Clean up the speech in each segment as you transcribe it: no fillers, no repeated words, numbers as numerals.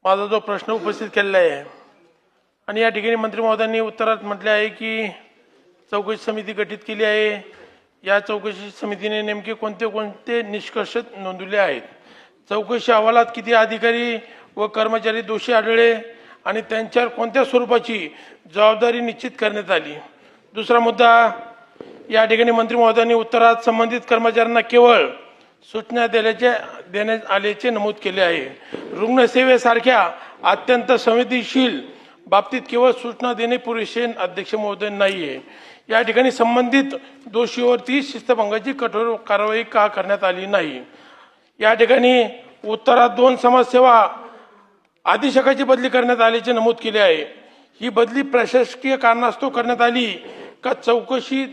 माझा जो प्रश्न उपस्थित केलेला आहे आणि या ठिकाणी मंत्री महोदयांनी उत्तरात म्हटले आहे की चौकशी समिती गठीत केली आहे। या चौकशी समितीने नेमके कोणते कोणते निष्कर्ष नोंदवले आहेत? चौकशी अहवालात किती अधिकारी व कर्मचारी दोषी आढळले आणि त्यांच्यावर कोणत्या स्वरूपाची जबाबदारी निश्चित करण्यात आली? दुसरा मुद्दा, या ठिकाणी मंत्री महोदयांनी उत्तरात संबंधित कर्मचाऱ्यांना केवळ सूचना देण्यात आल्याचे नमूद केले आहे। रुग्णसेवेसारख्या अत्यंत संवेदनशील बाबतीत केवळ सूचना देणे पुरेसे अध्यक्ष महोदय नाहीये। या ठिकाणी संबंधित दोषीवरती शिस्तभंगाची कठोर कारवाई का करण्यात आली नाही? या ठिकाणी उत्तरात 2 समाजसेवा अधीक्षकाची बदली करण्यात आल्याचे नमूद केले आहे। ही बदली प्रशासकीय कारणास्तव करण्यात आली का चौकशी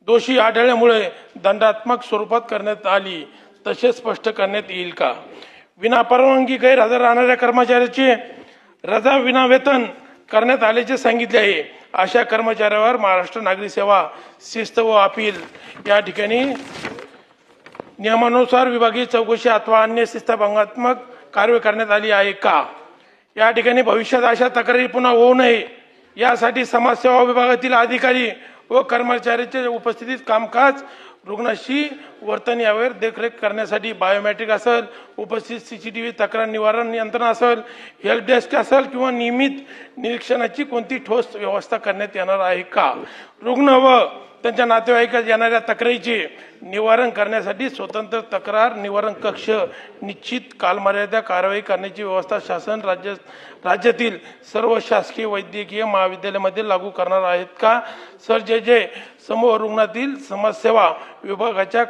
दोषी आढळल्यामुळे दंडात्मक स्वरूपात करण्यात आली तसे स्पष्ट करण्यात येईल का? विनापरवानगी गैरहजर राहणाऱ्या कर्मचाऱ्याचे रजा विना वेतन करण्यात आल्याचे सांगितले आहे। अशा कर्मचाऱ्यावर महाराष्ट्र नागरी सेवा शिस्त व अपील या ठिकाणी नियमानुसार विभागीय चौकशी अथवा अन्य शिस्तभंगात्मक कारवाई करण्यात आली आहे का? या ठिकाणी भविष्यात अशा तक्रारी पुन्हा होऊ नये यासाठी समाजसेवा विभागातील अधिकारी व कर्मचाऱ्यांच्या उपस्थितीत कामकाज रुग्णाशी वर्तन यावर देखरेख करण्यासाठी बायोमेट्रिक असेल, उपस्थित CCTV तक्रार निवारण यंत्रणा असेल, हेल्प डेस्क असेल किंवा नियमित निरीक्षणाची कोणती ठोस व्यवस्था करण्यात येणार आहे का? रुग्ण व त्यांच्या नातेवाईकास येणाऱ्या तक्रारीचे निवारण करण्यासाठी स्वतंत्र तक्रार निवारण कक्ष निश्चित कालमर्यादा कारवाई करण्याची व्यवस्था शासन राज्यातील सर्व शासकीय वैद्यकीय महाविद्यालयामध्ये लागू करणार आहेत का? सर, जे समूह रुग्णातील समाजसेवा विभागाच्या